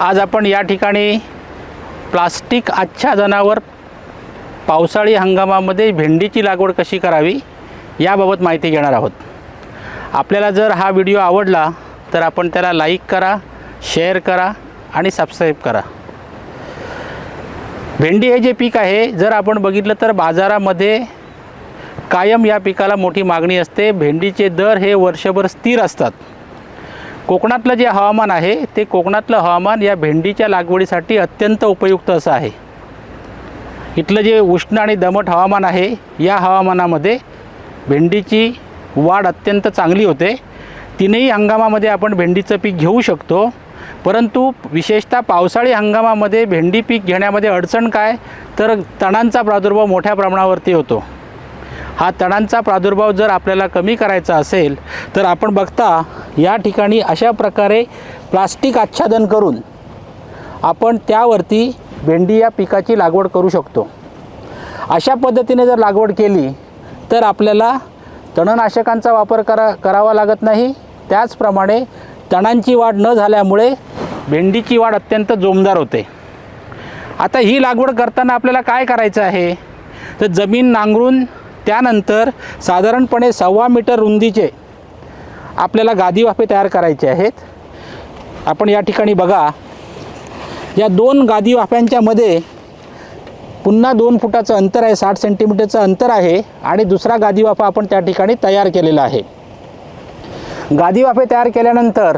आज आपण या ठिकाणी प्लास्टिक आच्छादनावर पावसाळी हंगामामध्ये भेंडीची लागवड कशी करावी याबाबत माहिती घेणार आहोत। आपल्याला जर हा व्हिडिओ आवडला तर आपण त्याला लाईक करा, शेअर करा आणि सबस्क्राईब करा। भेंडी हे जे पीक आहे, जर आपण बघितलं तर बाजारामध्ये कायम या पिकाला मोठी मागणी असते। भेंडीचे दर हे वर्षभर स्थिर असतात। कोकणातलं जे हवामान आहे ते कोकणातलं हवामान या भेंडीच्या लागवडीसाठी अत्यंत उपयुक्त असं आहे। इथलं जे उष्ण आणि दमट हवामान आहे, या हवामानामध्ये भेंडीची वाढ अत्यंत चांगली होते। तीनही हंगामामध्ये आपण भेंडीचं पीक घेऊ शकतो, परंतु विशेषतः पावसाळी हंगामामध्ये भेंडी पीक घेण्यामध्ये अडचण काय, तर तणांचा प्रादुर्भाव मोठ्या प्रमाणावरती होतो। हा तणांचा प्रादुर्भाव जर आपल्याला कमी करायचा असेल तर आपण बघता या ठिकाणी अशा प्रकारे प्लास्टिक आच्छादन करून आपण त्यावरती भेंडी या पिकाची लागवड करू शकतो। अशा पद्धतीने जर लागवड केली तर आपल्याला तणनाशकांचा वापर करावा लागत नाही। त्याचप्रमाणे तणांची वाढ न झाल्यामुळे भेंडीची वाढ अत्यंत जोमदार होते। आता ही लागवड करताना आपल्याला काय करायचं आहे, तर जमीन नांगरून त्यानंतर साधारणपणे 1.25 मीटर रुंदीचे आपल्याला गादी वाफे तयार करायचे आहेत। आपण या ठिकाणी बघा, या 2 गादी वाफ्यांच्या मध्ये पुन्हा 2 फुटाचं अंतर आहे, 60 सेंटीमीटरचं अंतर आहे आणि दुसरा गादी वाफा आपण त्या ठिकाणी तयार केलेला आहे। गादी वाफे तयार केल्यानंतर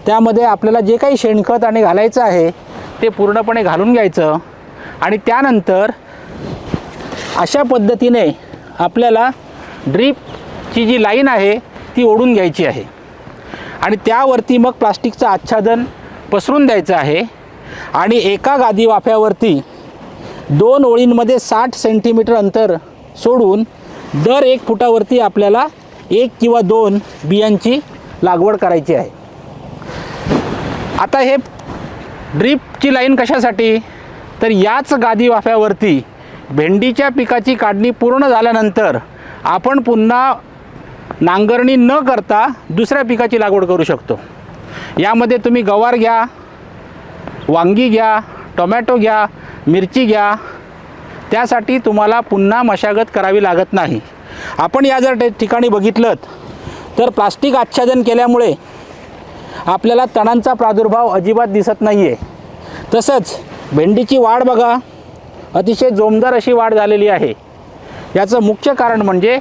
त्यामध्ये आपल्याला जे काही शेणखत आणि घालायचं आहे ते पूर्णपणे घालून घ्यायचं आणि त्यानंतर अशा पद्धतीने आपल्याला ड्रीपची जी लाईन आहे ती ओढून घ्यायची आहे आणि त्यावरती मग प्लास्टिकचं आच्छादन पसरून द्यायचं आहे आणि एका गादी वाफ्यावरती 2 ओळींमध्ये 60 सेंटीमीटर अंतर सोडून दर 1 फुटावरती आपल्याला 1 किंवा 2 बियांची लागवड करायची आहे। आता हे ड्रीपची लाईन कशासाठी, तर याच गादी वाफ्यावरती भेंडीच्या पिकाची काढणी पूर्ण झाल्यानंतर आपण पुन्हा नांगरणी न करता दुसऱ्या पिकाची लागवड करू शकतो। यामध्ये तुम्ही गवार घ्या, वांगी घ्या, टोमॅटो घ्या, मिरची घ्या, त्यासाठी तुम्हाला पुन्हा मशागत करावी लागत नाही। आपण या जर ठिकाणी बघितलं तर प्लास्टिक आच्छादन केल्यामुळे आपल्याला तणांचा प्रादुर्भाव अजिबात दिसत नाही आहे। तसंच भेंडीची वाढ बघा, अतिशय जोमदार अशी वाढ झालेली आहे। याचं मुख्य कारण म्हणजे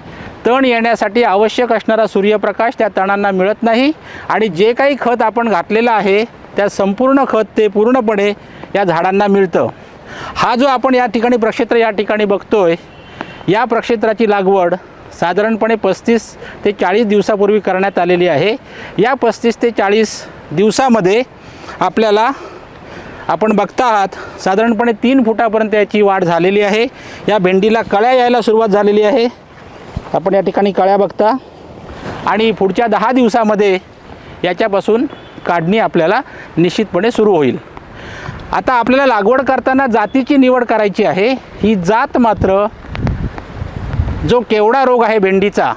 तण येण्यासाठी आवश्यक असणारा सूर्यप्रकाश त्या तणांना मिळत नाही आणि जे काही खत आपण घातलेलं आहे त्या संपूर्ण खत ते पूर्णपणे या झाडांना मिळतं। हा जो आपण या ठिकाणी प्रक्षेत्र या ठिकाणी बघतोय, या प्रक्षेत्राची लागवड साधारणपणे 35 ते 40 दिवसापूर्वी करण्यात आलेली आहे। या 35 ते 40 दिवसामध्ये आपल्याला आपण बघता आहात साधारणपणे 3 फुटापर्यंत याची वाढ झालेली आहे। या भेंडीला कळ्या यायला सुरुवात झालेली आहे। आपण या ठिकाणी कळ्या बघता आणि पुढच्या 10 दिवसामध्ये याच्यापासून काढणी आपल्याला निश्चितपणे सुरू होईल। आता आपल्याला लागवड करताना जातीची निवड करायची आहे। ही जात मात्र जो केवडा रोग आहे भेंडीचा,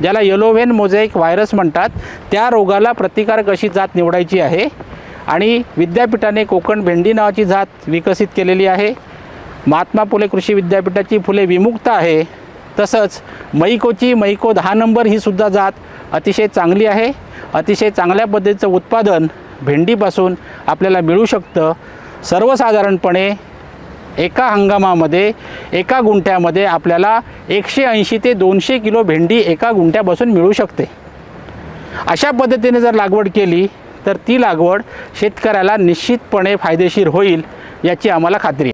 ज्याला येलो व्हेन मोझॅइक व्हायरस म्हणतात, त्या रोगाला प्रतिकारक अशी जात निवडायची आहे आणि विद्यापीठाने कोकण भेंडी नावाची जात विकसित केलेली आहे। महात्मा फुले कृषी विद्यापीठाची फुले विमुक्त आहे। तसंच मैकोची मैको 10 नंबर ही सुद्धा जात अतिशय चांगली आहे। अतिशय चांगल्या पद्धतीचं उत्पादन भेंडीपासून आपल्याला मिळू शकतं। सर्वसाधारणपणे एका हंगामामध्ये एका गुंठ्यामध्ये आपल्याला 180 ते 200 किलो भेंडी एका गुंठ्यापासून मिळू शकते। अशा पद्धतीने जर लागवड केली तर ती लागवड शेतकऱ्याला निश्चितपणे फायदेशीर होईल याची आम्हाला खात्री आहे।